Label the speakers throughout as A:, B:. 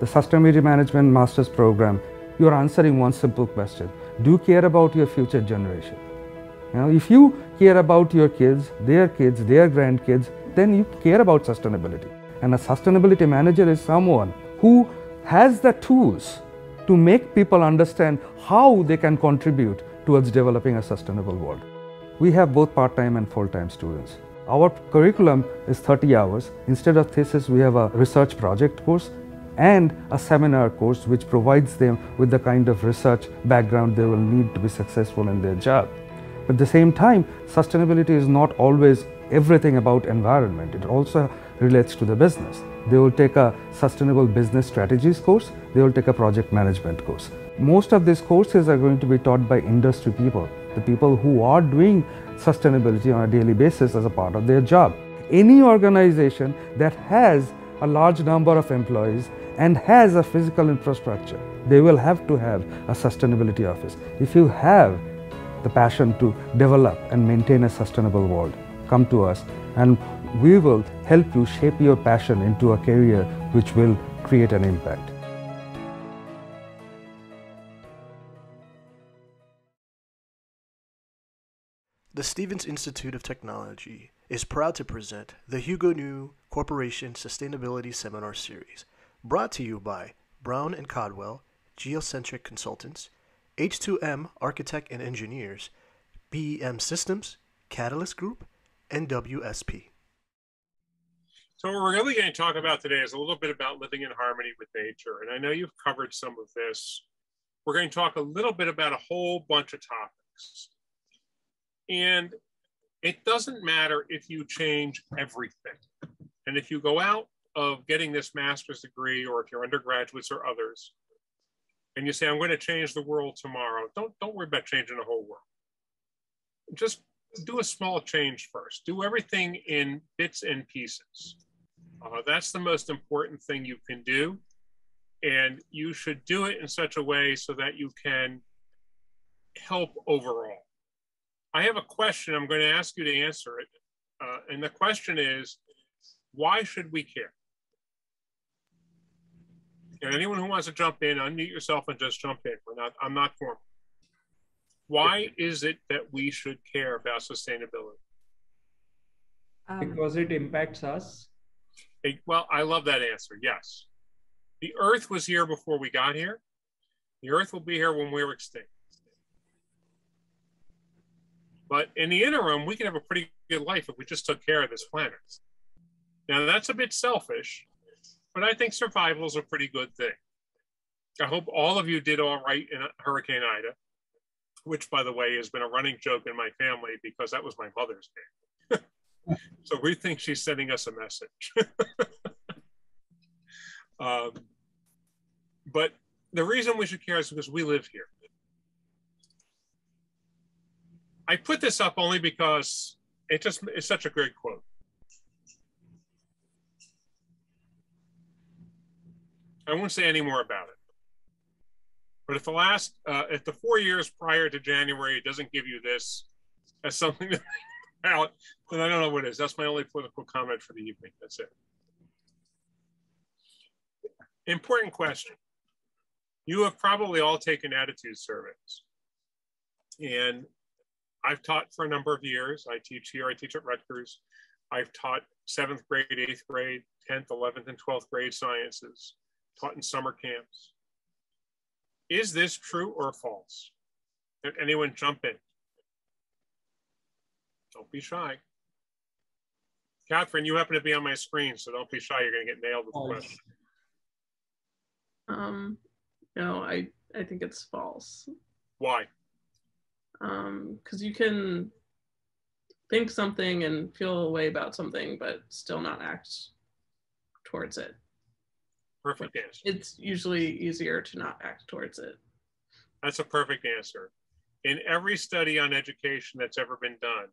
A: the Sustainability Management Master's Program, you are answering one simple question. Do you care about your future generation? If you care about your kids, their grandkids, then you care about sustainability. And a sustainability manager is someone who has the tools to make people understand how they can contribute towards developing a sustainable world. We have both part-time and full-time students. Our curriculum is 30 hours. Instead of thesis, we have a research project course and a seminar course which provides them with the kind of research background they will need to be successful in their job. But at the same time, sustainability is not always everything about environment. It also relates to the business. They will take a sustainable business strategies course. They will take a project management course. Most of these courses are going to be taught by industry people, the people who are doing sustainability on a daily basis as a part of their job. Any organization that has a large number of employees and has a physical infrastructure, they will have to have a sustainability office. If you have the passion to develop and maintain a sustainable world, come to us and we will help you shape your passion into a career which will create an impact.
B: The Stevens Institute of Technology is proud to present the Hugo New Corporation Sustainability Seminar Series, brought to you by Brown & Codwell, Geocentric Consultants, H2M Architect and Engineers, BEM Systems, Catalyst Group, and WSP.
C: So what we're really going to talk about today is a little bit about living in harmony with nature. And I know you've covered some of this. We're going to talk a little bit about a whole bunch of topics. And it doesn't matter if you change everything. And if you go out of getting this master's degree, or if you're undergraduates or others, and you say, I'm going to change the world tomorrow, don't worry about changing the whole world. Just do a small change first. Do everything in bits and pieces. That's the most important thing you can do. And you should do it in such a way so that you can help overall. I have a question. I'm going to ask you to answer it. And the question is, why should we care? And anyone who wants to jump in, unmute yourself and just jump in. I'm not formal. Why is it that we should care about sustainability?
D: Because it impacts us.
C: Well, I love that answer. Yes. The Earth was here before we got here. The Earth will be here when we're extinct. But in the interim, we can have a pretty good life if we just took care of this planet. Now, that's a bit selfish, but I think survival is a pretty good thing. I hope all of you did all right in Hurricane Ida, which, by the way, has been a running joke in my family because that was my mother's name. So we think she's sending us a message. But the reason we should care is because we live here. I put this up only because it's such a great quote. I won't say any more about it. But if the 4 years prior to January doesn't give you this as something to think about, then I don't know what it is. That's my only political comment for the evening. That's it. Important question. You have probably all taken attitude surveys. And I've taught for a number of years. I teach here, I teach at Rutgers. I've taught 7th grade, 8th grade, 10th, 11th, and 12th grade sciences, taught in summer camps. Is this true or false? Did anyone jump in? Don't be shy. Catherine, you happen to be on my screen, so don't be shy. You're going to get nailed with the question.
E: No, I think it's false.
C: Why?
E: Because you can think something and feel a way about something, but still not act towards it.
C: Perfect answer.
E: It's usually easier to not act towards it.
C: That's a perfect answer. In every study on education that's ever been done,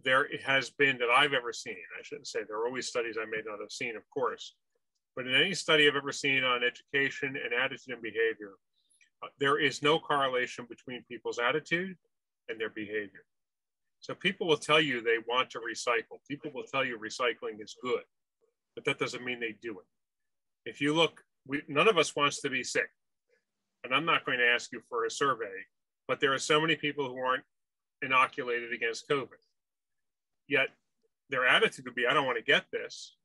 C: there has been that I've ever seen. I shouldn't say there are always studies I may not have seen, of course, but in any study I've ever seen on education and attitude and behavior, there is no correlation between people's attitude and their behavior. So people will tell you they want to recycle. People will tell you recycling is good, but that doesn't mean they do it. If you look none of us wants to be sick. And I'm not going to ask you for a survey, but there are so many people who aren't inoculated against COVID. Yet their attitude would be, I don't want to get this,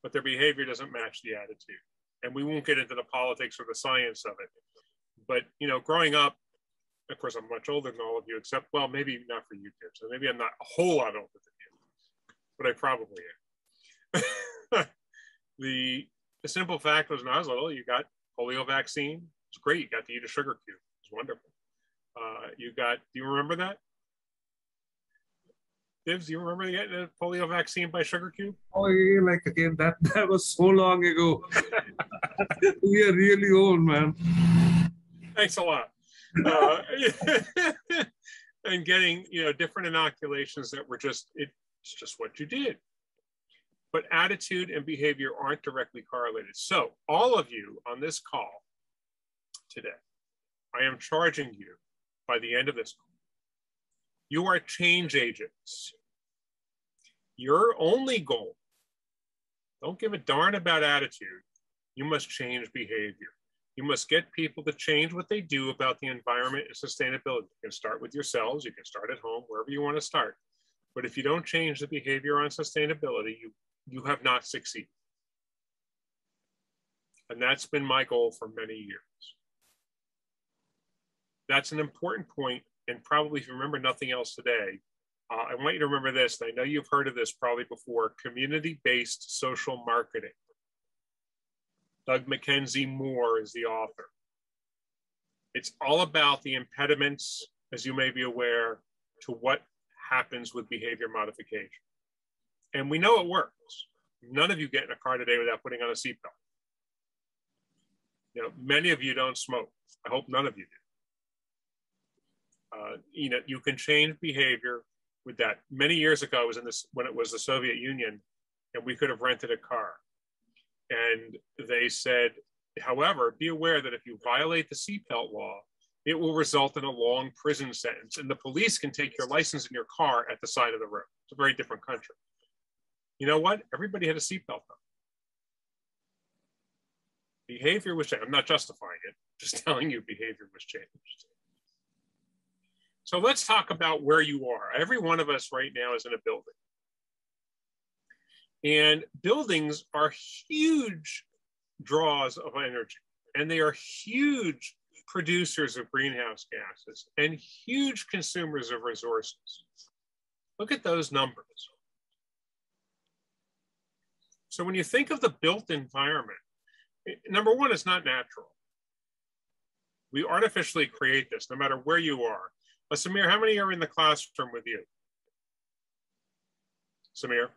C: but their behavior doesn't match the attitude. And we won't get into the politics or the science of it. But, you know, growing up, of course, I'm much older than all of you, except, well, maybe not for you, Tim. So maybe I'm not a whole lot older than you, but I probably am. The simple fact was, when I was little, you got polio vaccine. It's great. You got to eat a sugar cube. It was wonderful. Do you remember that? Dibs, do you remember getting a polio vaccine by sugar cube?
D: Oh, yeah, like again, that was so long ago. We are really old, man.
C: Thanks a lot. And getting, you know, different inoculations that were just, it's just what you did. But attitude and behavior aren't directly correlated. So all of you on this call today, I am charging you by the end of this call. You are change agents. Your only goal, don't give a darn about attitude. You must change behavior. You must get people to change what they do about the environment and sustainability. You can start with yourselves. You can start at home, wherever you want to start. But if you don't change the behavior on sustainability, you have not succeeded. And that's been my goal for many years. That's an important point. And probably if you remember nothing else today, I want you to remember this. And I know you've heard of this probably before, community-based social marketing. Doug Mackenzie Moore is the author. It's all about the impediments, as you may be aware, to what happens with behavior modification. And we know it works. None of you get in a car today without putting on a seatbelt. You know, many of you don't smoke. I hope none of you do. You know, you can change behavior with that. Many years ago, I was in this when it was the Soviet Union, and we could have rented a car. And they said, however, be aware that if you violate the seatbelt law, it will result in a long prison sentence. And the police can take your license in your car at the side of the road. It's a very different country. You know what? Everybody had a seatbelt on. Behavior was changed. I'm not justifying it, just telling you behavior was changed. So let's talk about where you are. Every one of us right now is in a building. And buildings are huge draws of energy, and they are huge producers of greenhouse gases and huge consumers of resources. Look at those numbers. So when you think of the built environment, number one, it's not natural. We artificially create this no matter where you are. Samir, how many are in the classroom with you? Samir?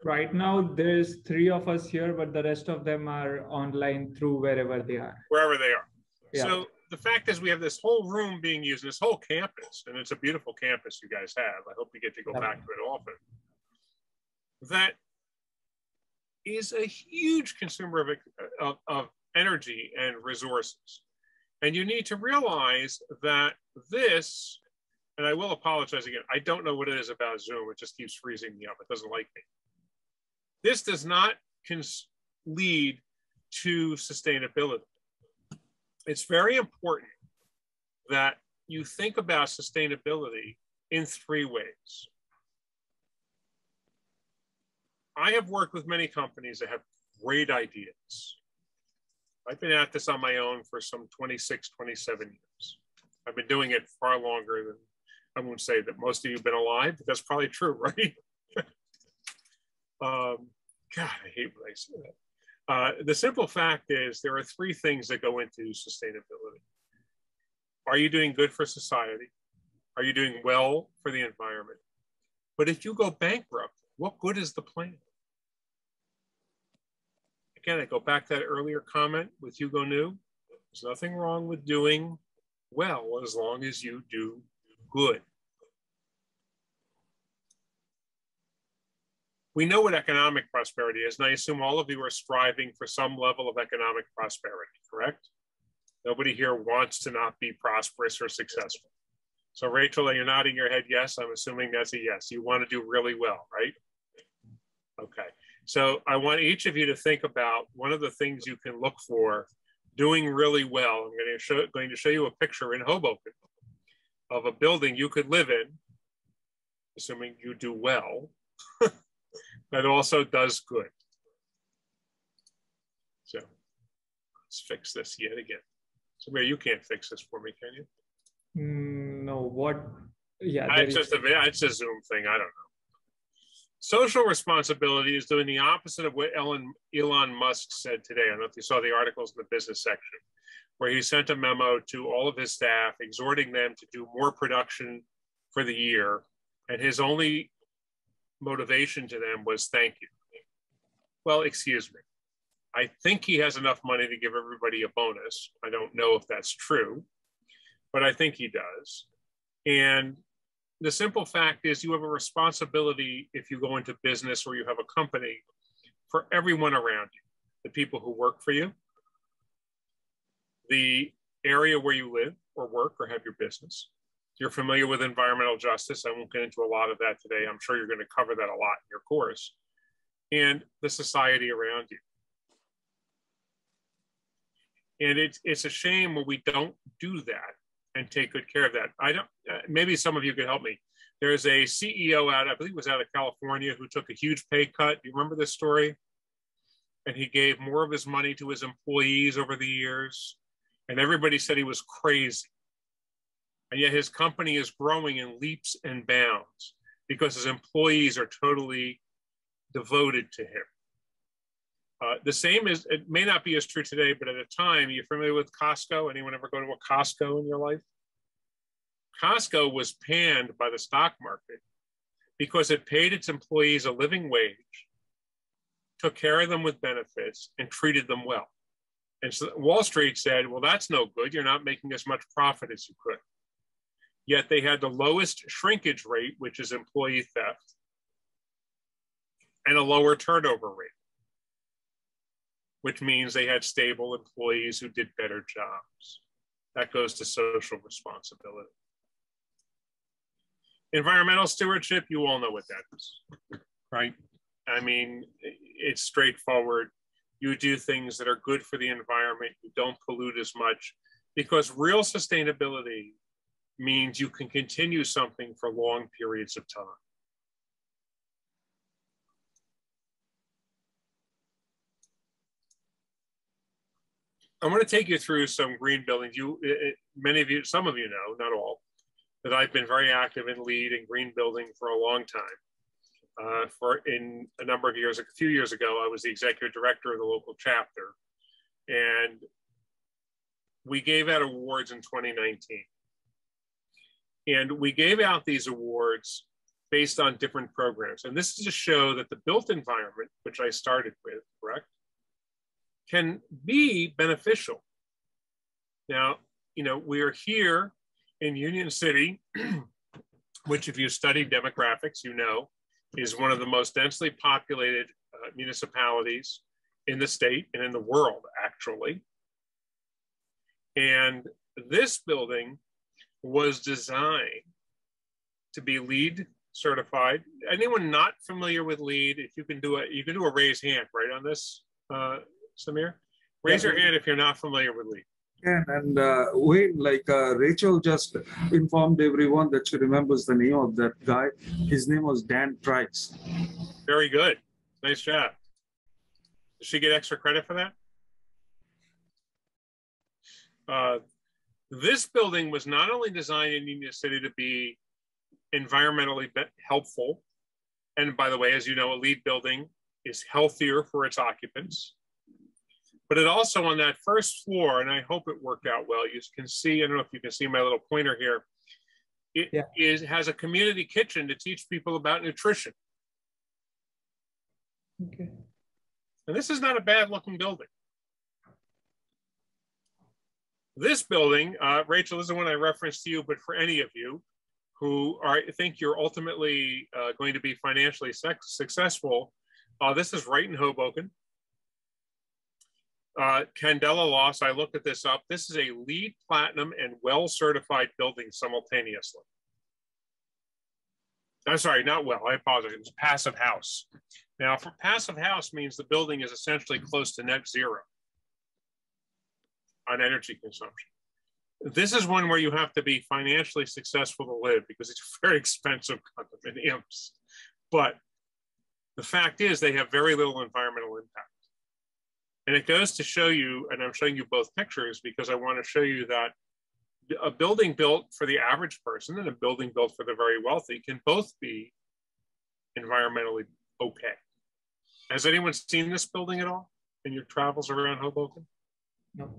F: Right now, there's 3 of us here, but the rest of them are online through wherever they are.
C: Wherever they are.
F: Yeah.
C: So the fact is we have this whole room being used, this whole campus, and it's a beautiful campus you guys have. I hope you get to go back to it often. That is a huge consumer of energy and resources. And you need to realize that this, and I will apologize again, I don't know what it is about Zoom. It just keeps freezing me up. It doesn't like me. This does not lead to sustainability. It's very important that you think about sustainability in 3 ways. I have worked with many companies that have great ideas. I've been at this on my own for some 26, 27 years. I've been doing it far longer than, I won't say that most of you have been alive, but that's probably true, right? God, I hate when I say that. The simple fact is there are 3 things that go into sustainability. Are you doing good for society? Are you doing well for the environment? But if you go bankrupt, what good is the plan? Again, I go back to that earlier comment with Hugo New. There's nothing wrong with doing well as long as you do good. We know what economic prosperity is, and I assume all of you are striving for some level of economic prosperity, correct? Nobody here wants to not be prosperous or successful. So Rachel, you're nodding your head yes. I'm assuming that's a yes. You want to do really well, right? Okay. So I want each of you to think about one of the things you can look for doing really well. I'm going to show you a picture in Hoboken of a building you could live in, assuming you do well, that also does good. So let's fix this yet again. Samir, you can't fix this for me, can you?
F: No, what? Yeah,
C: it's just a Zoom thing. I don't know. Social responsibility is doing the opposite of what Elon Musk said today. I don't know if you saw the articles in the business section, where he sent a memo to all of his staff, exhorting them to do more production for the year. And his only motivation to them was thank you. Well, excuse me. I think he has enough money to give everybody a bonus. I don't know if that's true, but I think he does. And the simple fact is you have a responsibility if you go into business or you have a company for everyone around you, the people who work for you, the area where you live or work or have your business. You're familiar with environmental justice. I won't get into a lot of that today. I'm sure you're going to cover that a lot in your course. And the society around you. And it's a shame when we don't do that and take good care of that. I don't, maybe some of you could help me. There's a CEO out, I believe it was out of California, who took a huge pay cut. Do you remember this story? And he gave more of his money to his employees over the years. And everybody said he was crazy. And yet his company is growing in leaps and bounds because his employees are totally devoted to him. The same is, it may not be as true today, but at a time, you're familiar with Costco? Anyone ever go to a Costco in your life? Costco was panned by the stock market because it paid its employees a living wage, took care of them with benefits, and treated them well. And so Wall Street said, well, that's no good. You're not making as much profit as you could. Yet they had the lowest shrinkage rate, which is employee theft, and a lower turnover rate, which means they had stable employees who did better jobs. That goes to social responsibility. Environmental stewardship, you all know what that is, right? I mean, it's straightforward. You do things that are good for the environment. You don't pollute as much, because real sustainability means you can continue something for long periods of time. I'm going to take you through some green buildings. Many of you, some of you know, not all, that I've been very active in LEED and green building for a long time. In a number of years, a few years ago, I was the executive director of the local chapter, and we gave out awards in 2019. And we gave out these awards based on different programs. And this is to show that the built environment, which I started with, correct, can be beneficial. Now, you know, we are here in Union City, which if you study demographics, you know, is one of the most densely populated municipalities in the state and in the world, actually. And this building was designed to be LEED certified. Anyone not familiar with LEED, if you can do a raise hand, right, on this, Samir? Raise your hand if you're not familiar with LEED.
D: And Wayne, like Rachel just informed everyone that she remembers the name of that guy. His name was Dan Price.
C: Very good. Nice job. Does she get extra credit for that? This building was not only designed in Union City to be environmentally helpful, and by the way, as you know, a LEED building is healthier for its occupants, but it also on that first floor, and I hope it worked out well, you can see, I don't know if you can see my little pointer here, it has a community kitchen to teach people about nutrition.
F: Okay.
C: And this is not a bad looking building. This building, Rachel, this is the one I referenced to you, but for any of you who think you're ultimately going to be financially successful, this is right in Hoboken. Candela Loss, I looked at this up. This is a LEED Platinum and WELL certified building simultaneously. I'm sorry, not WELL, I apologize. It's a passive house. Now, for passive house means the building is essentially close to net zero on energy consumption. This is one where you have to be financially successful to live because it's very expensive condominiums. But the fact is they have very little environmental impact. And it goes to show you, and I'm showing you both pictures because I want to show you that a building built for the average person and a building built for the very wealthy can both be environmentally okay. Has anyone seen this building at all in your travels around Hoboken?
F: No.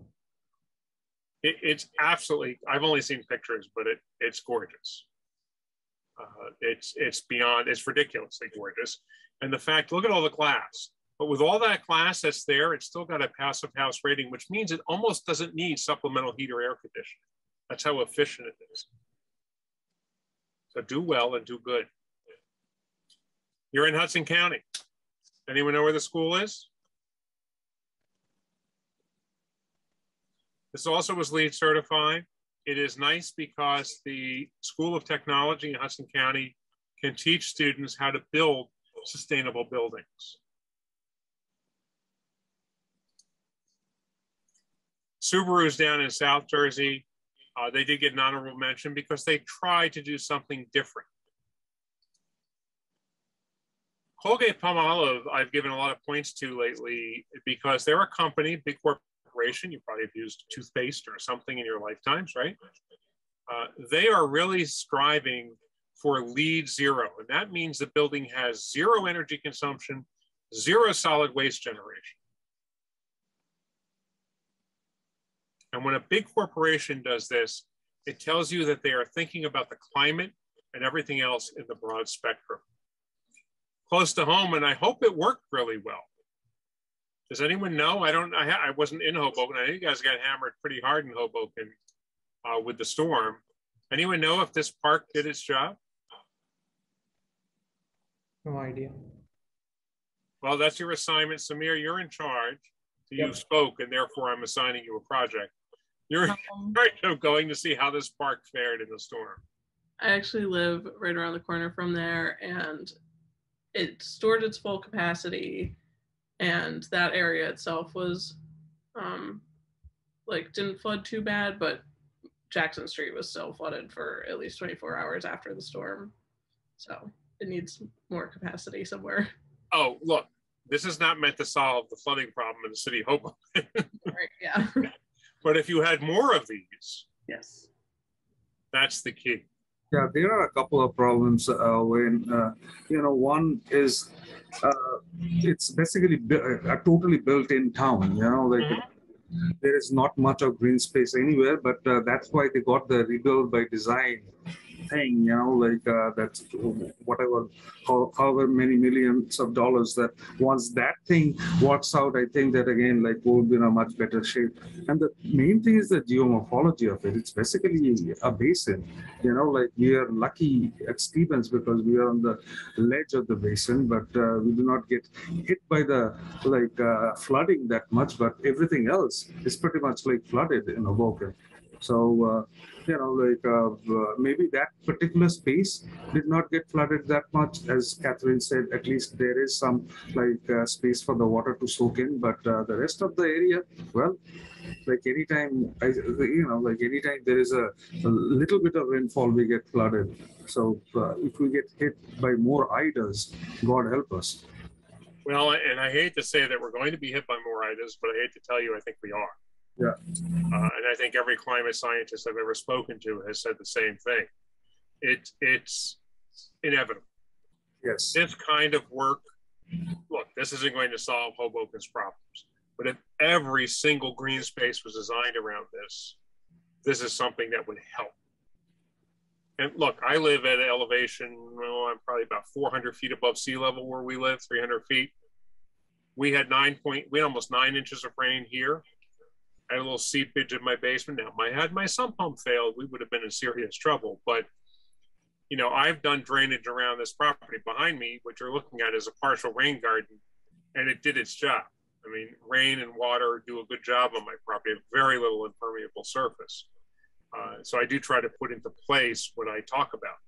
C: It's absolutely, I've only seen pictures, but it's gorgeous. It's beyond, it's ridiculously gorgeous. And the fact, look at all the glass. But with all that glass that's there, it's still got a passive house rating, which means it almost doesn't need supplemental heat or air conditioning. That's how efficient it is. So do well and do good. You're in Hudson County. Anyone know where the school is? This also was LEED certified. It is nice because the School of Technology in Hudson County can teach students how to build sustainable buildings. Subaru's down in South Jersey. They did get an honorable mention because they tried to do something different. Colgate Palmolive, I've given a lot of points to lately because they're a company, big corporation. You probably have used toothpaste or something in your lifetimes, right? They are really striving for LEED zero. And that means the building has zero energy consumption, zero solid waste generation. And when a big corporation does this, it tells you that they are thinking about the climate and everything else in the broad spectrum. Close to home, and I hope it worked really well. Does anyone know? I wasn't in Hoboken. I know you guys got hammered pretty hard in Hoboken with the storm. Anyone know if this park did its job?
F: No idea.
C: Well, that's your assignment. Samir, you're in charge. So you
F: Yep.
C: spoke, and therefore I'm assigning you a project. You're in charge of going to see how this park fared in the storm.
E: I actually live right around the corner from there, and it stored its full capacity, and that area itself was like didn't flood too bad, but Jackson Street was still flooded for at least 24 hours after the storm. So it needs more capacity somewhere.
C: Oh, look, this is not meant to solve the flooding problem in the city of Hoboken.
E: Right, yeah.
C: But if you had more of these,
E: Yes.
C: that's the key.
D: Yeah, there are a couple of problems when, one is it's basically totally built in town, there is not much of green space anywhere, but that's why they got the rebuild by design thing, that's whatever, however many millions of dollars, that once that thing works out, I think that again, we'll be in a much better shape. And the main thing is the geomorphology of it. It's basically a basin, we are lucky at Stevens because we are on the ledge of the basin, but we do not get hit by the flooding that much, but everything else is pretty much flooded in Hoboken. So, maybe that particular space did not get flooded that much. As Catherine said, at least there is some space for the water to soak in, but the rest of the area, well, anytime, anytime there is a little bit of rainfall, we get flooded. So if we get hit by more Idas, God help us.
C: Well, and I hate to say that we're going to be hit by more Idas, but I hate to tell you, I think we are.
D: Yeah.
C: And I think every climate scientist I've ever spoken to has said the same thing. It's inevitable.
D: Yes.
C: This kind of work, look, this isn't going to solve Hoboken's problems, but if every single green space was designed around this, this is something that would help. And look, I live at an elevation, I'm probably about 400 feet above sea level where we live, 300 feet. We had almost 9 inches of rain here. I had a little seepage in my basement. Now, had my sump pump failed, we would have been in serious trouble. But, I've done drainage around this property behind me, which you're looking at as a partial rain garden, and it did its job. I mean, rain and water do a good job on my property, very little impermeable surface. So I do try to put into place what I talk about.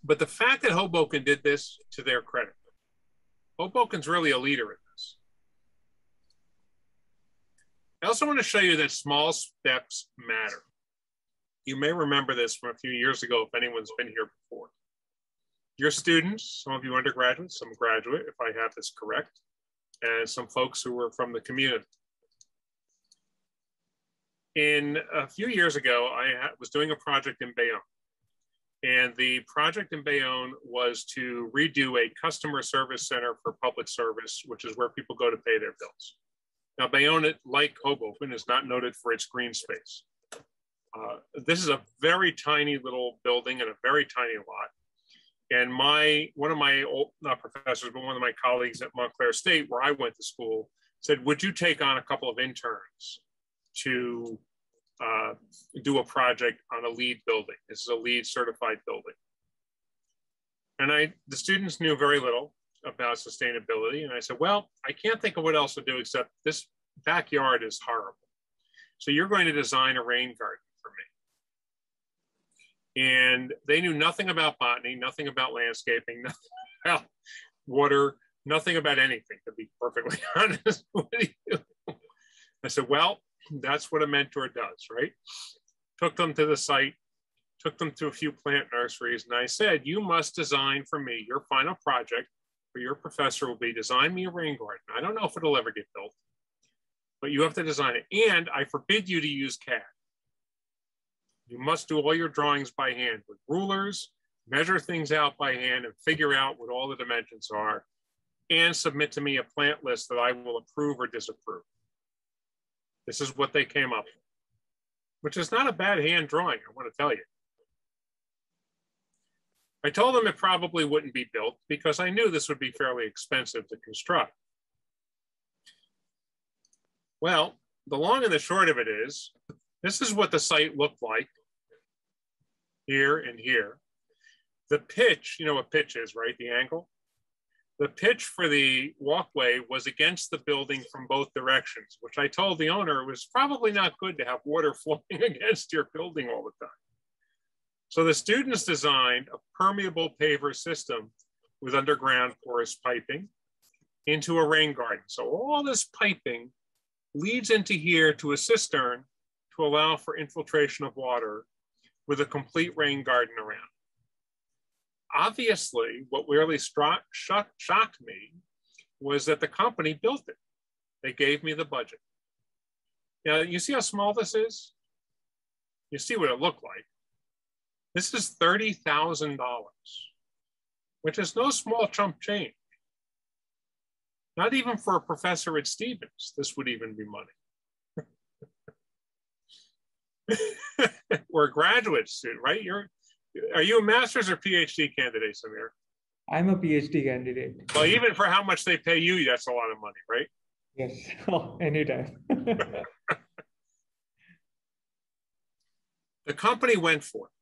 C: But the fact that Hoboken did this, to their credit, Hoboken's really a leader in this. I also want to show you that small steps matter. You may remember this from a few years ago if anyone's been here before. Your students, some of you undergraduates, some graduate, if I have this correct, and some folks who were from the community. A few years ago, I was doing a project in Bayonne. And the project in Bayonne was to redo a customer service center for public service, which is where people go to pay their bills. Now, Bayonne, like Hoboken, is not noted for its green space. This is a very tiny little building and a very tiny lot. And one of my not professors, but one of my colleagues at Montclair State, where I went to school, said, would you take on a couple of interns to do a project on a LEED building? This is a LEED certified building. And the students knew very little about sustainability. And I said, well, I can't think of what else to do except this backyard is horrible. So you're going to design a rain garden for me. And they knew nothing about botany, nothing about landscaping, nothing about water, nothing about anything, to be perfectly honest with you. I said, well, that's what a mentor does, right? Took them to the site, took them to a few plant nurseries, and I said, you must design for me, your final project for your professor will be design me a rain garden. I don't know if it'll ever get built, but you have to design it. And I forbid you to use CAD. You must do all your drawings by hand with rulers, measure things out by hand and figure out what all the dimensions are, and submit to me a plant list that I will approve or disapprove. This is what they came up with, which is not a bad hand drawing, I want to tell you. I told them it probably wouldn't be built because I knew this would be fairly expensive to construct. Well, the long and the short of it is, this is what the site looked like here and here. The pitch, you know what pitch is, right? The angle. The pitch for the walkway was against the building from both directions, which I told the owner was probably not good to have water flowing against your building all the time. So the students designed a permeable paver system with underground porous piping into a rain garden. So all this piping leads into here to a cistern to allow for infiltration of water with a complete rain garden around. Obviously, what really shocked me was that the company built it. They gave me the budget. Now, you see how small this is? You see what it looked like. This is $30,000, which is no small chump change. Not even for a professor at Stevens, this would even be money. Or a graduate student, right? Are you a master's or PhD candidate, Samir?
F: I'm a PhD candidate.
C: Well, even for how much they pay you, that's a lot of money, right?
F: Yes, anytime.
C: The company went for it.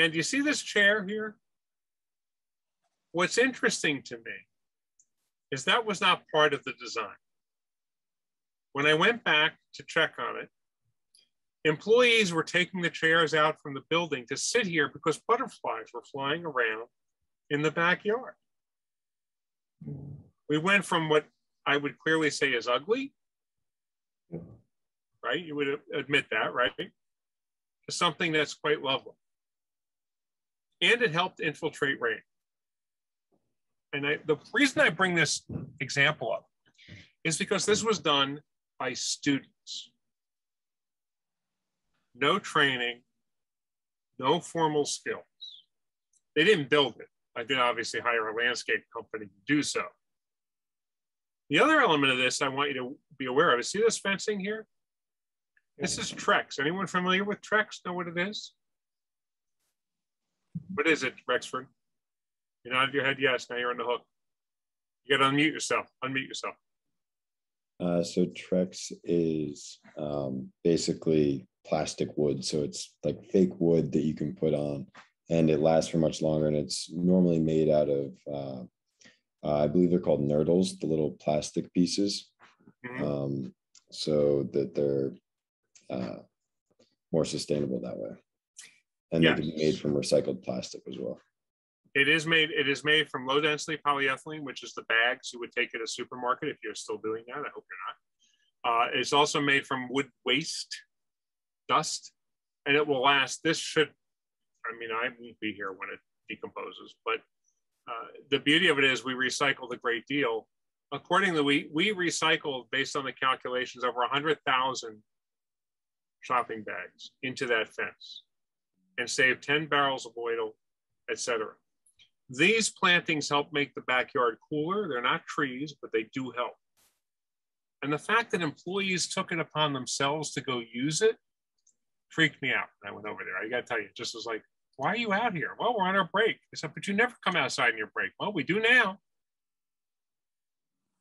C: And you see this chair here? What's interesting to me is that was not part of the design. When I went back to check on it, employees were taking the chairs out from the building to sit here because butterflies were flying around in the backyard. We went from what I would clearly say is ugly, right? You would admit that, right? To something that's quite lovely. And it helped infiltrate rain. And the reason I bring this example up is because this was done by students. No training, no formal skills. They didn't build it. I did obviously hire a landscape company to do so. The other element of this I want you to be aware of is, see this fencing here? This is Trex. Anyone familiar with Trex? Know what it is? What is it, Rexford? You nodded your head yes, now you're on the hook. You gotta unmute yourself, unmute yourself.
G: So Trex is basically plastic wood. So it's like fake wood that you can put on and it lasts for much longer. And it's normally made out of, I believe they're called nurdles, the little plastic pieces. Mm-hmm. So that they're more sustainable that way. And
C: Yes.
G: they can be made from recycled plastic as well.
C: It is made from low density polyethylene, which is the bags you would take at a supermarket if you're still doing that. I hope you're not. It's also made from wood waste, dust, and it will last. I won't be here when it decomposes, but the beauty of it is we recycled a great deal. Accordingly, we recycled, based on the calculations, over 100,000 shopping bags into that fence and saved 10 barrels of oil, etc. These plantings help make the backyard cooler. They're not trees, but they do help. And the fact that employees took it upon themselves to go use it freaked me out. I went over there. I got to tell you, just was like, why are you out here? Well, we're on our break. I said, but you never come outside in your break. Well, we do now.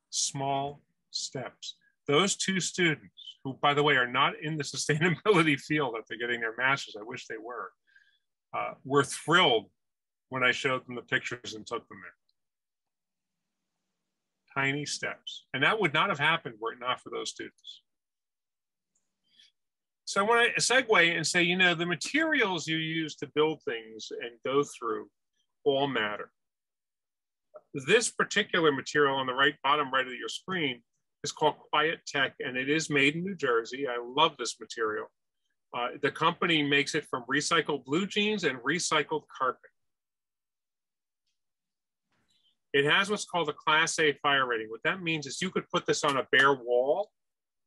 C: Small steps. Those two students, who, by the way, are not in the sustainability field after getting their masters, I wish they were thrilled when I showed them the pictures and took them there. Tiny steps. And that would not have happened were it not for those students. So I want to segue and say, the materials you use to build things and go through all matter. This particular material on the bottom right of your screen is called QuietTech, and it is made in New Jersey. I love this material. The company makes it from recycled blue jeans and recycled carpet. It has what's called a Class A fire rating. What that means is you could put this on a bare wall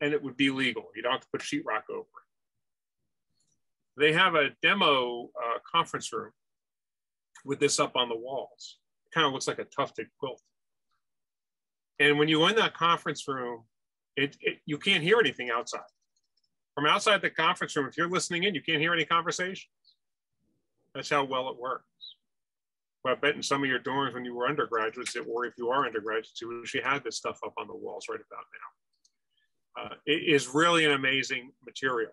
C: and it would be legal. You don't have to put sheetrock over it. They have a demo conference room with this up on the walls. It kind of looks like a tufted quilt. And when you go in that conference room, you can't hear anything outside. From outside the conference room, if you're listening in, you can't hear any conversations. That's how well it works. But I bet in some of your dorms when you were undergraduates, or if you are undergraduates, you wish you had this stuff up on the walls right about now. It is really an amazing material.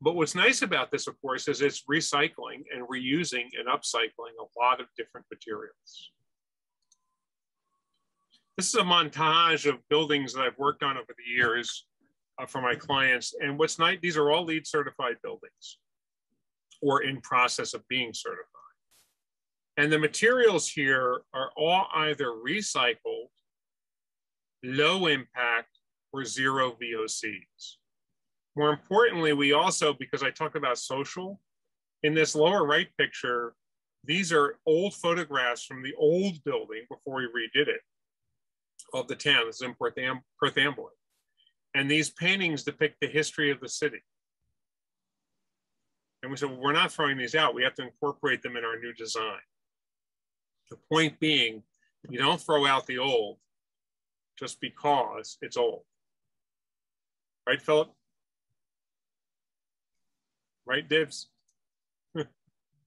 C: But what's nice about this, of course, is it's recycling and reusing and upcycling a lot of different materials. This is a montage of buildings that I've worked on over the years for my clients. And what's nice, these are all LEED certified buildings or in process of being certified. And the materials here are all either recycled, low impact, or zero VOCs. More importantly, we also, because I talk about social, in this lower right picture, these are old photographs from the old building before we redid it, of the town. This is in Perth Amboy. And these paintings depict the history of the city. And we said, well, we're not throwing these out. We have to incorporate them in our new design. The point being, you don't throw out the old just because it's old. Right, Philip? Right, Dibs?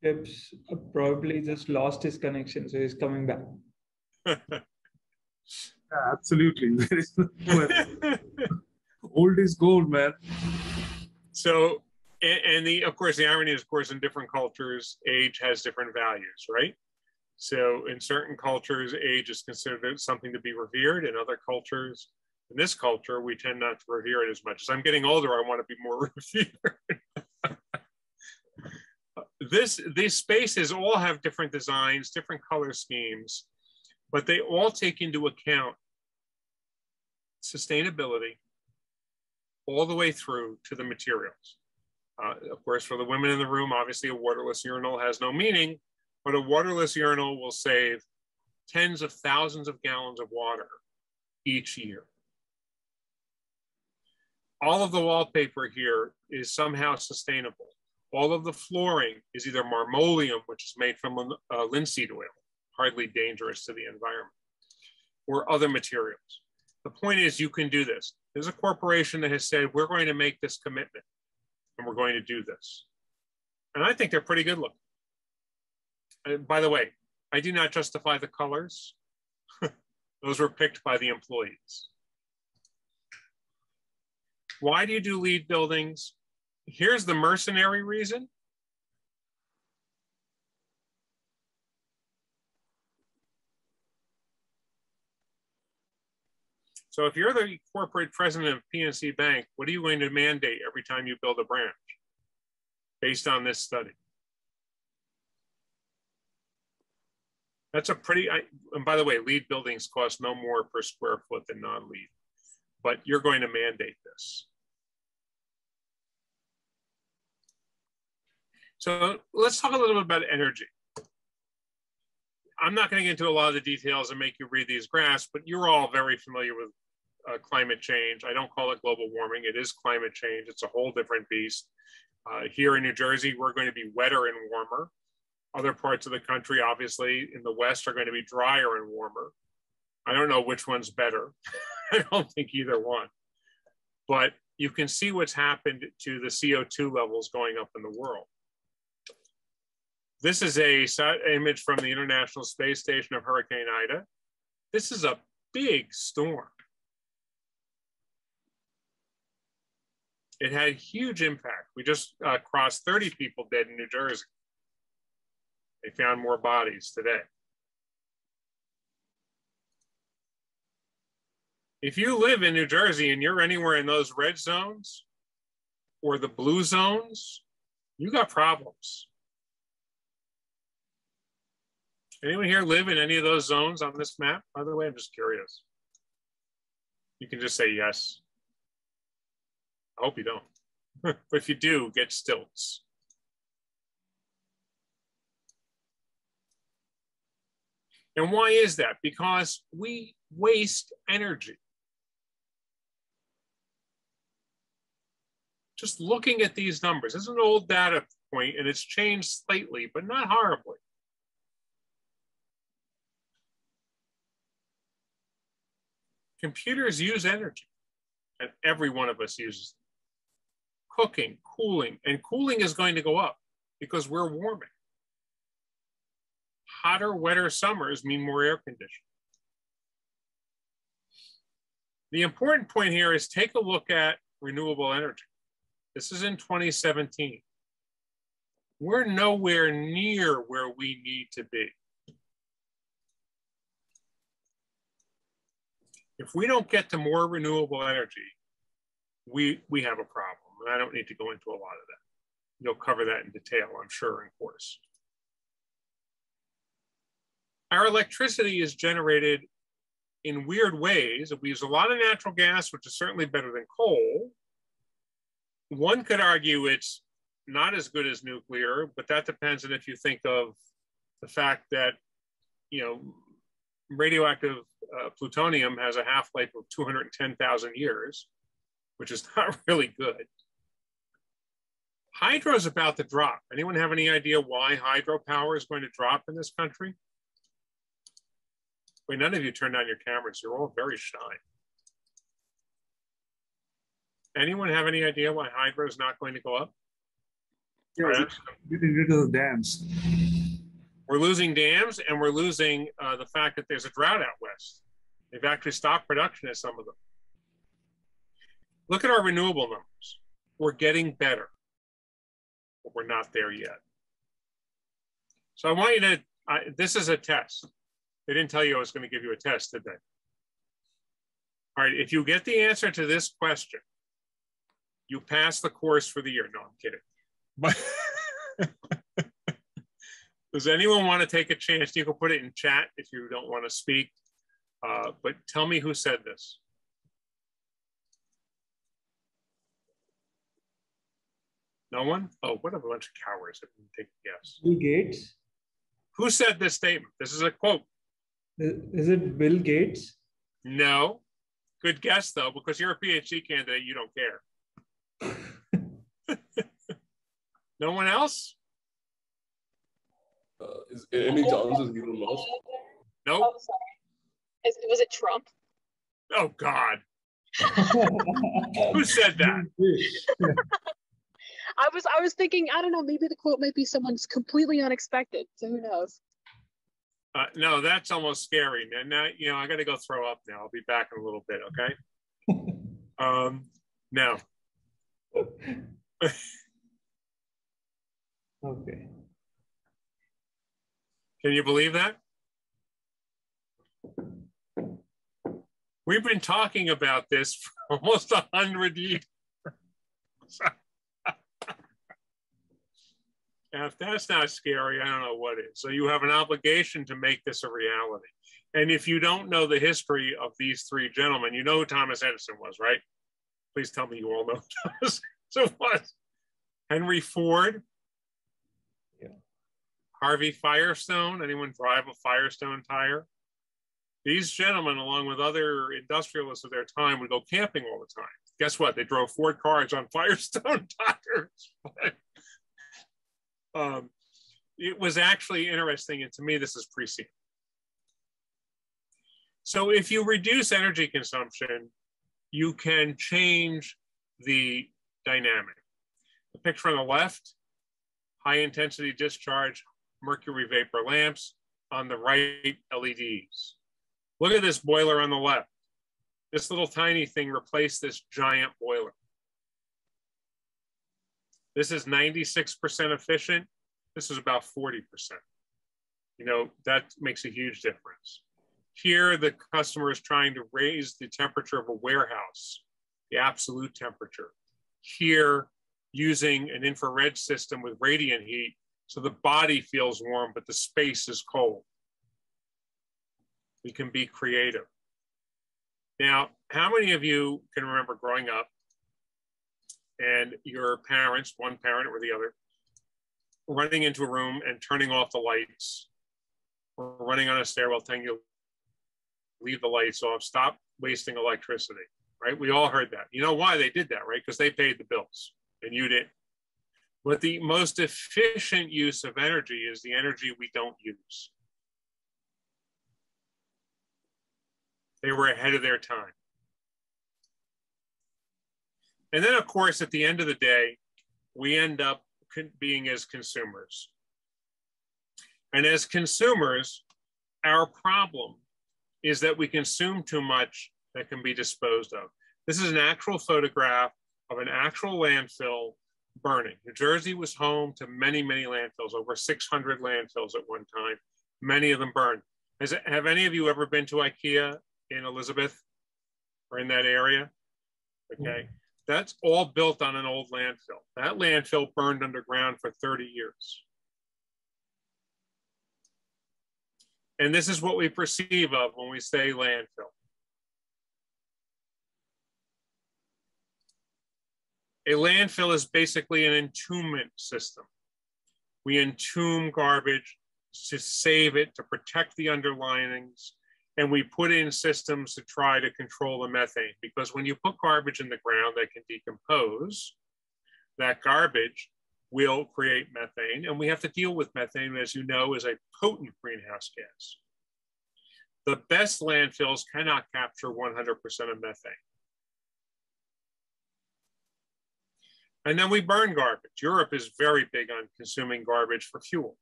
F: Dibs probably just lost his connection, so he's coming back.
D: Yeah, absolutely. Old is gold, man.
C: So, of course, the irony is, of course, in different cultures, age has different values, right? So in certain cultures, age is considered something to be revered. In other cultures, in this culture, we tend not to revere it as much. As I'm getting older, I want to be more revered. These spaces all have different designs, different color schemes, but they all take into account sustainability all the way through to the materials. Of course, for the women in the room, obviously a waterless urinal has no meaning, but a waterless urinal will save tens of thousands of gallons of water each year. All of the wallpaper here is somehow sustainable. All of the flooring is either marmoleum, which is made from linseed oil, hardly dangerous to the environment, or other materials. The point is, you can do this. There's a corporation that has said, we're going to make this commitment and we're going to do this. And I think they're pretty good looking. And by the way, I do not justify the colors. Those were picked by the employees. Why do you do LEED buildings? Here's the mercenary reason. So if you're the corporate president of PNC Bank, what are you going to mandate every time you build a branch based on this study? That's a pretty, and by the way, LEED buildings cost no more per square foot than non-LEED, but you're going to mandate this. So let's talk a little bit about energy. I'm not going to get into a lot of the details and make you read these graphs, but you're all very familiar with climate change. I don't call it global warming. It is climate change. It's a whole different beast. Here in New Jersey, we're going to be wetter and warmer. Other parts of the country, obviously, in the West are going to be drier and warmer. I don't know which one's better. I don't think either one. But you can see what's happened to the CO2 levels going up in the world. This is a image from the International Space Station of Hurricane Ida. This is a big storm. It had huge impact. We just crossed 30 people dead in New Jersey. They found more bodies today. If you live in New Jersey and you're anywhere in those red zones or the blue zones, you got problems. Anyone here live in any of those zones on this map? By the way, I'm just curious. You can just say yes. I hope you don't. But if you do, get stilts. And why is that? Because we waste energy. Just looking at these numbers, this is an old data point and it's changed slightly, but not horribly. Computers use energy, and every one of us uses it. Cooking, cooling, and cooling is going to go up because we're warming. Hotter, wetter summers mean more air conditioning. The important point here is take a look at renewable energy. This is in 2017. We're nowhere near where we need to be. If we don't get to more renewable energy, we have a problem. And I don't need to go into a lot of that. You'll cover that in detail, I'm sure, in course. Our electricity is generated in weird ways. We use a lot of natural gas, which is certainly better than coal. One could argue it's not as good as nuclear, but that depends on if you think of the fact that, you know, radioactive plutonium has a half-life of 210,000 years, which is not really good. Hydro is about to drop. Anyone have any idea why hydropower is going to drop in this country? Wait, none of you turned on your cameras. You're all very shy. Anyone have any idea why hydro is not going to go up?
D: Yeah, getting rid of the dams.
C: We're losing dams, and we're losing the fact that there's a drought out west. They've actually stopped production at some of them. Look at our renewable numbers. We're getting better, but we're not there yet. So I want you to, this is a test. They didn't tell you I was going to give you a test, did they? All right, if you get the answer to this question, you pass the course for the year. No, I'm kidding. But does anyone want to take a chance? You can put it in chat if you don't want to speak. But tell me who said this. No one? Oh, what a bunch of cowards. I didn't take a guess.
F: Bill Gates.
C: Who said this statement? This is a quote.
F: Is it Bill Gates?
C: No. Good guess, though, because you're a PhD candidate, you don't care. No one else?
H: Is any chances Elon Musk?
C: Nope.
I: Oh, sorry. Was it Trump?
C: Oh, God. Who said that?
I: I was thinking, I don't know, maybe the quote might be someone's completely unexpected. So who knows?
C: No, that's almost scary. And now, you know, I got to go throw up now. I'll be back in a little bit, okay? No.
F: Okay.
C: Can you believe that? We've been talking about this for almost 100 years. Now, if that's not scary, I don't know what is. So you have an obligation to make this a reality. And if you don't know the history of these three gentlemen, you know who Thomas Edison was, right? Please tell me you all know who Thomas Edison was. Henry Ford.
H: Yeah.
C: Harvey Firestone. Anyone drive a Firestone tire? These gentlemen, along with other industrialists of their time, would go camping all the time. Guess what? They drove Ford cars on Firestone tires. It was actually interesting, and to me, this is prescient. So if you reduce energy consumption, you can change the dynamic. The picture on the left, high intensity discharge mercury vapor lamps, on the right, LEDs. Look at this boiler on the left. This little tiny thing replaced this giant boiler. This is 96% efficient. This is about 40%. You know, that makes a huge difference. Here, the customer is trying to raise the temperature of a warehouse, the absolute temperature. Here, using an infrared system with radiant heat, so the body feels warm, but the space is cold. We can be creative. Now, how many of you can remember growing up and your parents, one parent or the other, running into a room and turning off the lights, or running on a stairwell telling you, leave the lights off, stop wasting electricity, right? We all heard that. You know why they did that, right? Because they paid the bills and you didn't. But the most efficient use of energy is the energy we don't use. They were ahead of their time. And then, of course, at the end of the day, we end up being as consumers. And as consumers, our problem is that we consume too much that can be disposed of. This is an actual photograph of an actual landfill burning. New Jersey was home to many, many landfills, over 600 landfills at one time. Many of them burned. Have any of you ever been to IKEA in Elizabeth or in that area? Okay, that's all built on an old landfill. That landfill burned underground for 30 years. And this is what we perceive of when we say landfill. A landfill is basically an entombment system. We entomb garbage to save it, to protect the underlinings, and we put in systems to try to control the methane. Because when you put garbage in the ground that can decompose, that garbage will create methane, and we have to deal with methane, as you know, is a potent greenhouse gas. The best landfills cannot capture 100% of methane. And then we burn garbage. Europe is very big on consuming garbage for fuel.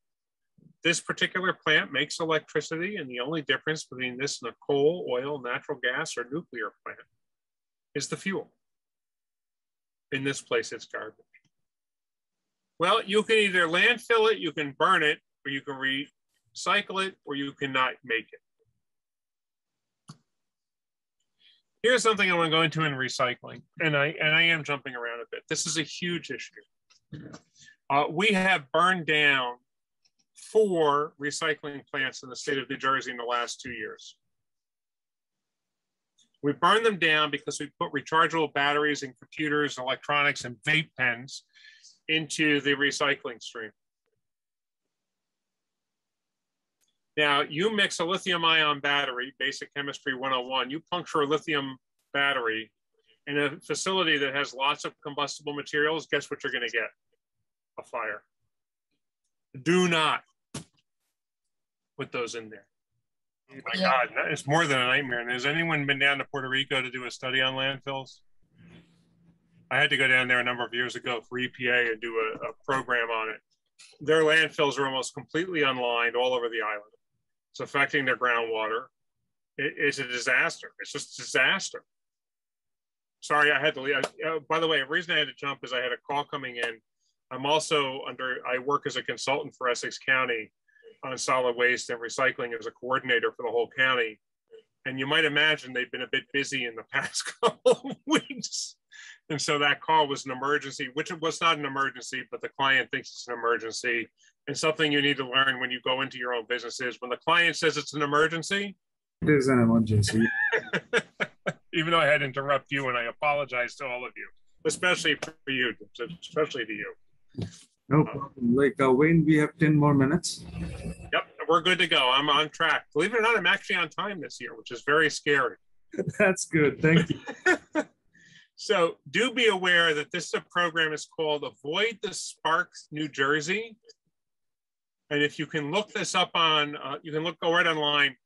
C: This particular plant makes electricity, and the only difference between this and a coal, oil, natural gas, or nuclear plant is the fuel. In this place, it's garbage. Well, you can either landfill it, you can burn it, or you can recycle it, or you cannot make it. Here's something I want to go into in recycling, and I am jumping around a bit. This is a huge issue. We have burned down 4 recycling plants in the state of New Jersey in the last 2 years. We burned them down because we put rechargeable batteries in computers, electronics, and vape pens into the recycling stream. Now, you mix a lithium-ion battery, basic chemistry 101, you puncture a lithium battery in a facility that has lots of combustible materials, guess what you're gonna get? A fire. Do not put those in there. Oh my God, it's more than a nightmare. And has anyone been down to Puerto Rico to do a study on landfills? I had to go down there a number of years ago for EPA and do a program on it. Their landfills are almost completely unlined all over the island. It's affecting their groundwater. It's a disaster. It's just a disaster. Sorry, I had to leave. By the way, the reason I had to jump is I had a call coming in. I'm also I work as a consultant for Essex County on solid waste and recycling as a coordinator for the whole county. And you might imagine they've been a bit busy in the past couple of weeks. And so that call was an emergency, which it was not an emergency, but the client thinks it's an emergency. And something you need to learn when you go into your own business is when the client says it's an emergency,
D: it is an emergency.
C: even though I had to interrupt you, and I apologize to all of you, especially for you, especially to you.
D: No problem. Like, Wayne, we have 10 more minutes.
C: Yep, we're good to go. I'm on track. Believe it or not, I'm actually on time this year, which is very scary.
D: That's good. Thank you.
C: So do be aware that this program is called Avoid the Sparks, New Jersey. And if you can look this up on, go right online,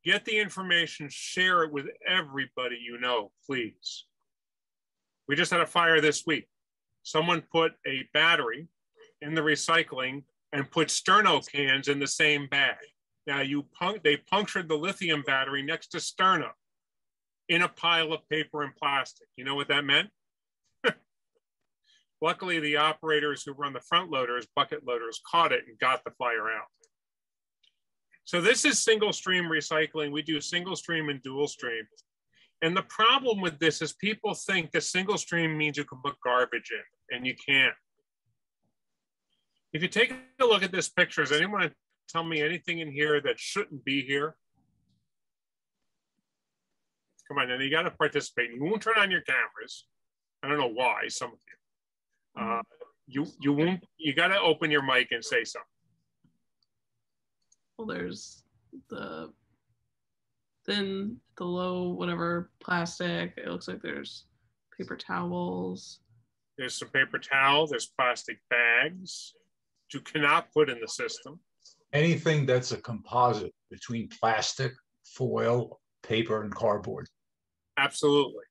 C: get the information, share it with everybody you know, please. We just had a fire this week. Someone put a battery in the recycling and put sterno cans in the same bag. Now they punctured the lithium battery next to sterno in a pile of paper and plastic. You know what that meant? Luckily, the operators who run the front loaders, bucket loaders, caught it and got the fire out. So this is single stream recycling. We do single stream and dual stream. And the problem with this is people think that single stream means you can put garbage in, and you can't. If you take a look at this picture, does anyone tell me anything in here that shouldn't be here? Come on, and you got to participate. You won't turn on your cameras. I don't know why, some of you. You won't. You got to open your mic and say something.
E: Well, there's the thin, the low, whatever plastic. It looks like there's paper towels.
C: There's some paper towel. There's plastic bags you cannot put in the system.
J: Anything that's a composite between plastic, foil, paper, and cardboard.
C: Absolutely.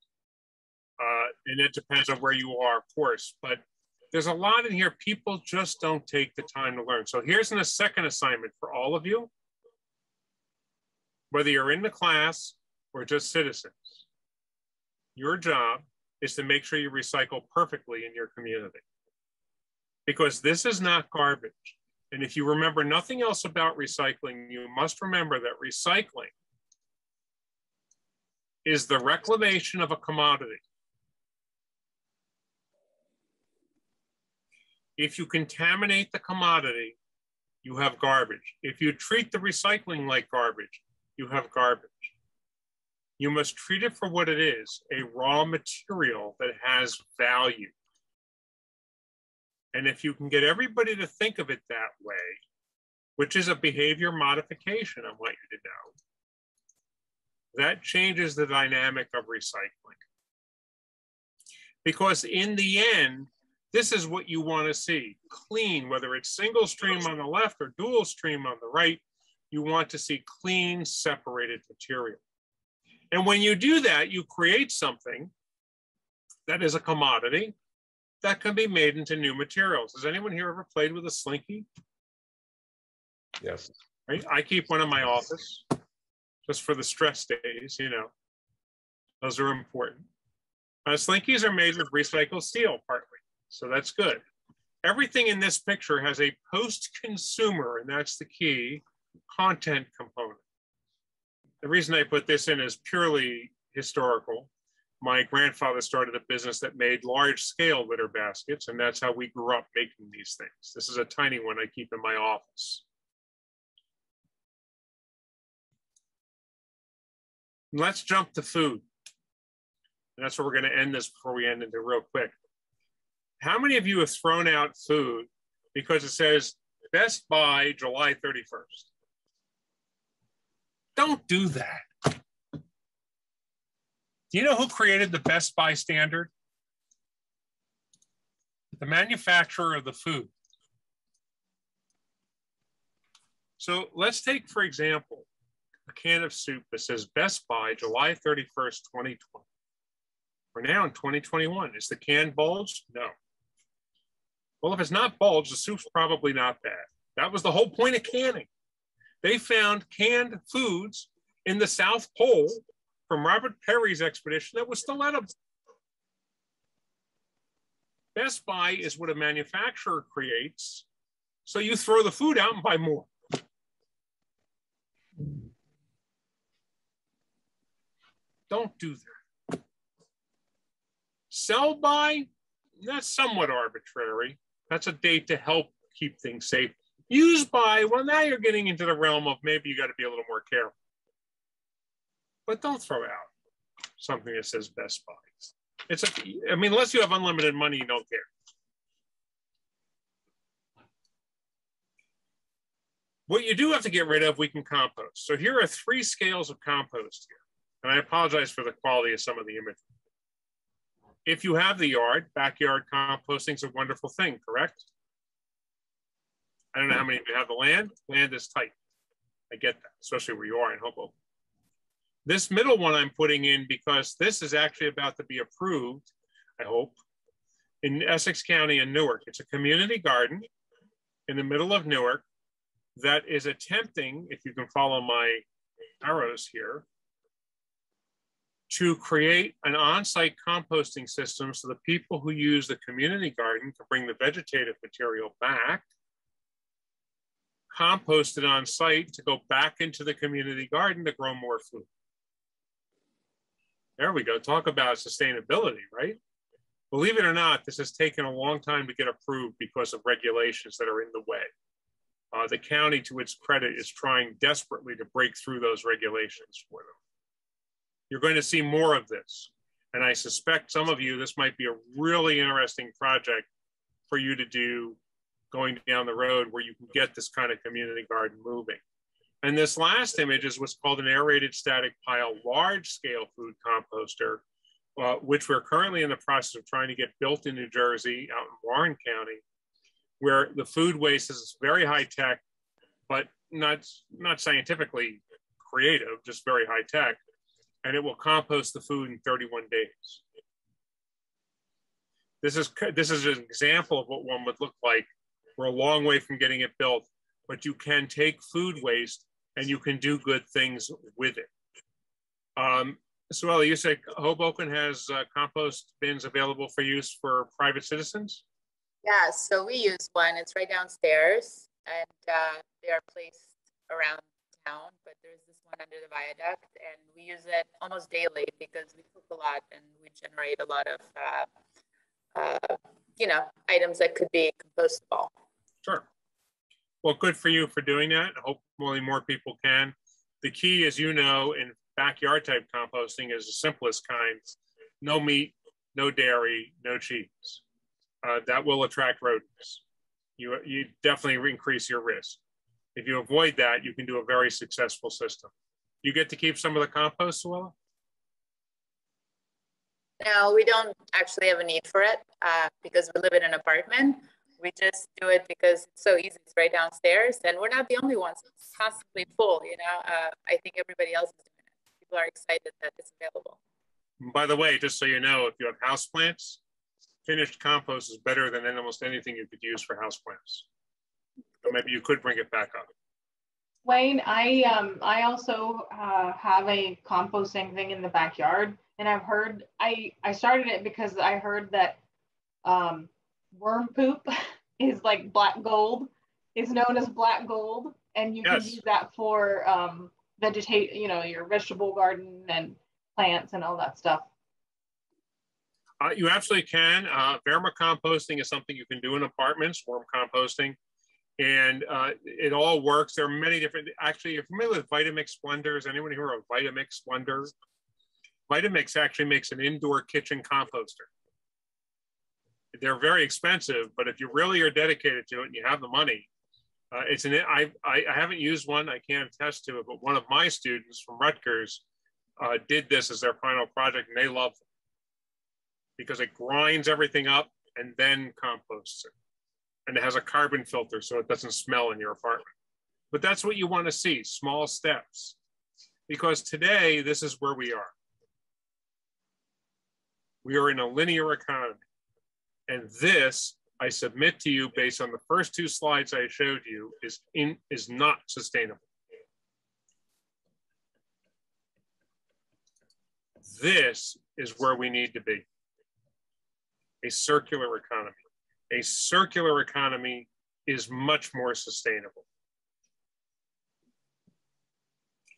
C: And it depends on where you are, of course. But there's a lot in here people just don't take the time to learn. So here's a second assignment for all of you. Whether you're in the class or just citizens, your job is to make sure you recycle perfectly in your community. Because this is not garbage. And if you remember nothing else about recycling, you must remember that recycling is the reclamation of a commodity. If you contaminate the commodity, you have garbage. If you treat the recycling like garbage, you have garbage. You must treat it for what it is, a raw material that has value. And if you can get everybody to think of it that way, which is a behavior modification, I want you to know, that changes the dynamic of recycling. Because in the end, this is what you want to see, clean, whether it's single stream on the left or dual stream on the right, you want to see clean, separated material. And when you do that, you create something that is a commodity that can be made into new materials. Has anyone here ever played with a Slinky?
J: Yes.
C: Right? I keep one in my office just for the stress days, you know. Those are important. Slinkies are made with recycled steel partly, so that's good. Everything in this picture has a post-consumer, and that's the key, content component. The reason I put this in is purely historical. My grandfather started a business that made large-scale litter baskets, and that's how we grew up making these things. This is a tiny one I keep in my office. Let's jump to food. And that's where we're going to end this before we end it real quick. How many of you have thrown out food because it says Best Buy July 31st? Don't do that. Do you know who created the Best Buy standard? The manufacturer of the food. So let's take, for example, a can of soup that says Best Buy July 31st, 2020. We're now in 2021. Is the can bulged? No. Well, if it's not bulged, the soup's probably not bad. That was the whole point of canning. They found canned foods in the South Pole from Robert Perry's expedition that was still edible. Best Buy is what a manufacturer creates, so you throw the food out and buy more. Don't do that. Sell by, that's somewhat arbitrary. That's a date to help keep things safe. Use by, well, now you're getting into the realm of maybe you got to be a little more careful. But don't throw out something that says Best Buy. I mean, unless you have unlimited money, you don't care. What you do have to get rid of, we can compost. So here are 3 scales of compost here. And I apologize for the quality of some of the imagery. If you have the yard, backyard composting is a wonderful thing, correct? I don't know how many of you have the land. Land is tight. I get that, especially where you are in Hoboken. This middle one I'm putting in because this is actually about to be approved, I hope, in Essex County and Newark. It's a community garden in the middle of Newark that is attempting, if you can follow my arrows here, to create an on-site composting system so the people who use the community garden can bring the vegetative material back, compost it on site to go back into the community garden to grow more food. There we go. Talk about sustainability, right? Believe it or not, this has taken a long time to get approved because of regulations that are in the way. The county, to its credit, is trying desperately to break through those regulations for them. You're going to see more of this. And I suspect some of you, this might be a really interesting project for you to do going down the road where you can get this kind of community garden moving. And this last image is what's called an aerated static pile large-scale food composter, which we're currently in the process of trying to get built in New Jersey, out in Warren County, where the food waste is very high tech, but not scientifically creative, just very high tech. And it will compost the food in 31 days. This is an example of what one would look like. We're a long way from getting it built, but you can take food waste and you can do good things with it. So Ellie, you said Hoboken has compost bins available for use for private citizens?
K: Yeah, so we use one. It's right downstairs, and they are placed around town, but there's this one under the viaduct, and we use it almost daily because we cook a lot and we generate a lot of, items that could be compostable. Sure.
C: Well, good for you for doing that. Hopefully more people can. The key, as you know, in backyard type composting is the simplest kind. No meat, no dairy, no cheese. That will attract rodents. You definitely increase your risk. If you avoid that, you can do a very successful system. You get to keep some of the compost, Suella?
K: No, we don't actually have a need for it because we live in an apartment. We just do it because it's so easy. It's right downstairs, and we're not the only ones. It's constantly full, I think everybody else is doing it. People are excited that it's available.
C: By the way, just so you know, if you have houseplants, finished compost is better than almost anything you could use for houseplants. So maybe you could bring it back up.
L: Wayne, I also have a composting thing in the backyard, and I've heard, I started it because I heard that worm poop is like black gold, is known as black gold, and you can use that for vegetate, your vegetable garden and plants and all that stuff.
C: You absolutely can. Vermicomposting is something you can do in apartments, worm composting, and it all works. There are many different, actually, you're familiar with Vitamix blenders? Anyone hear of Vitamix blender? Vitamix actually makes an indoor kitchen composter. They're very expensive, but if you really are dedicated to it and you have the money, I haven't used one, I can't attest to it, but one of my students from Rutgers did this as their final project, and they loved it because it grinds everything up and then composts it. And it has a carbon filter so it doesn't smell in your apartment. But that's what you want to see, small steps. Because today, this is where we are. We are in a linear economy. And this, I submit to you based on the first 2 slides I showed you, is not sustainable. This is where we need to be. A circular economy. A circular economy is much more sustainable.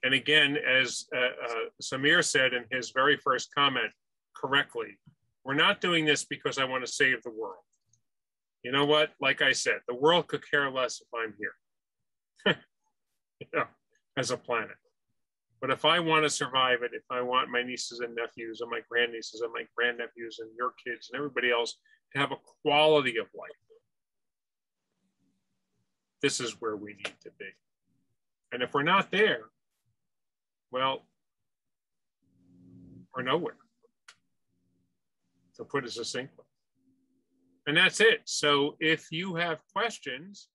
C: And again, as Samir said in his very first comment correctly, We're not doing this because I want to save the world. You know what? Like I said, the world could care less if I'm here, you know, as a planet. But if I want to survive it, if I want my nieces and nephews and my grandnieces and my grandnephews and your kids and everybody else to have a quality of life, this is where we need to be. And if we're not there, well, we're nowhere, to put it succinctly. And that's it. So if you have questions,